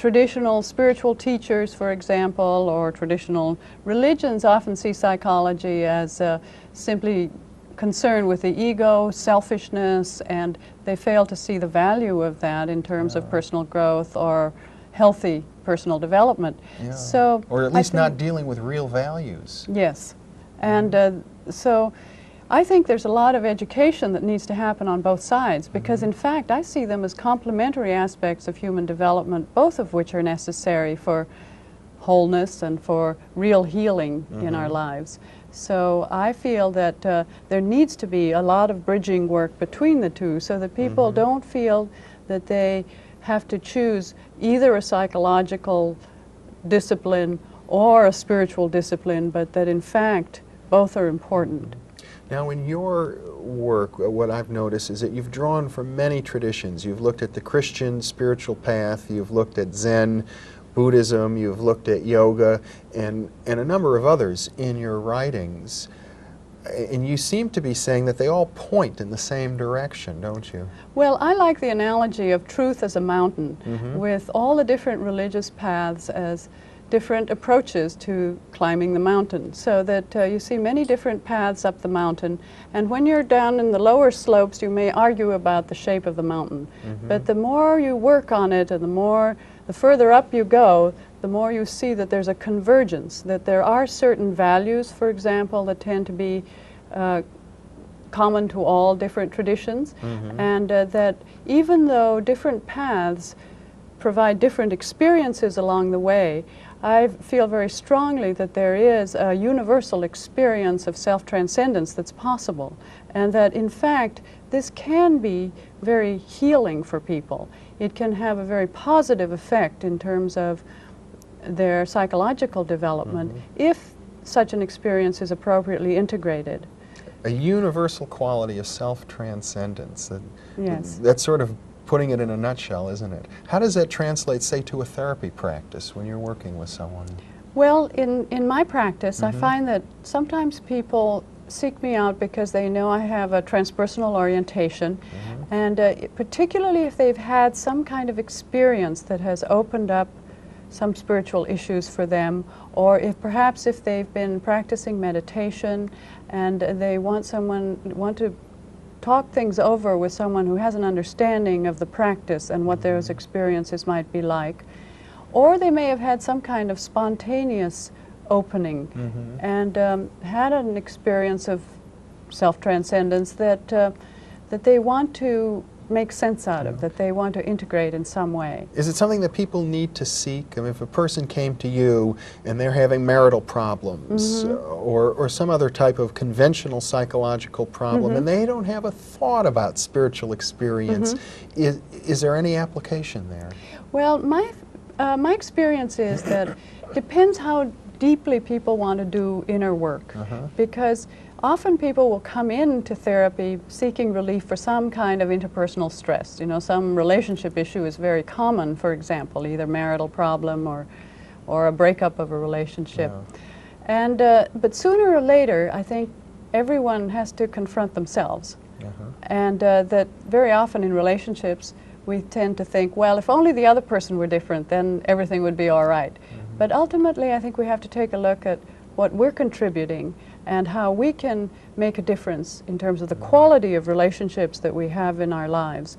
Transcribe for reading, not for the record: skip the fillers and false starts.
traditional spiritual teachers, for example, or traditional religions often see psychology as simply concerned with the ego, selfishness, and they fail to see the value of that in terms of personal growth or healthy personal development. Yeah. So, or at least not dealing with real values. Yes. And so I think there's a lot of education that needs to happen on both sides, because in fact I see them as complementary aspects of human development, both of which are necessary for wholeness and for real healing in our lives. So I feel that there needs to be a lot of bridging work between the two, so that people don't feel that they have to choose either a psychological discipline or a spiritual discipline, but that in fact both are important. Now, in your work, what I've noticed is that you've drawn from many traditions. You've looked at the Christian spiritual path, you've looked at Zen, Buddhism, you've looked at yoga, and a number of others in your writings. And you seem to be saying that they all point in the same direction, don't you? Well, I like the analogy of truth as a mountain, with all the different religious paths as different approaches to climbing the mountain, so that you see many different paths up the mountain, and when you're down in the lower slopes you may argue about the shape of the mountain, but the more you work on it and the further up you go, the more you see that there's a convergence, that there are certain values, for example, that tend to be common to all different traditions, and that even though different paths provide different experiences along the way, I feel very strongly that there is a universal experience of self-transcendence that's possible, and that in fact this can be very healing for people. It can have a very positive effect in terms of their psychological development if such an experience is appropriately integrated. A universal quality of self-transcendence. Yes. That's sort of putting it in a nutshell, isn't it? How does that translate, say, to a therapy practice when you're working with someone? Well, in my practice, I find that sometimes people seek me out because they know I have a transpersonal orientation, and particularly if they've had some kind of experience that has opened up some spiritual issues for them, or perhaps if they've been practicing meditation and they want to talk things over with someone who has an understanding of the practice and what those experiences might be like. Or they may have had some kind of spontaneous opening and had an experience of self-transcendence that they want to make sense out of, that they want to integrate in some way. Is it something that people need to seek? I mean, if a person came to you and they're having marital problems or some other type of conventional psychological problem and they don't have a thought about spiritual experience, is there any application there? Well, my experience is that it depends how deeply people want to do inner work, because often people will come into therapy seeking relief for some kind of interpersonal stress. You know, some relationship issue is very common, for example, either marital problem or a breakup of a relationship. And but sooner or later, I think everyone has to confront themselves. And that very often in relationships, we tend to think, well, if only the other person were different, then everything would be all right. But ultimately, I think we have to take a look at what we're contributing and how we can make a difference in terms of the quality of relationships that we have in our lives.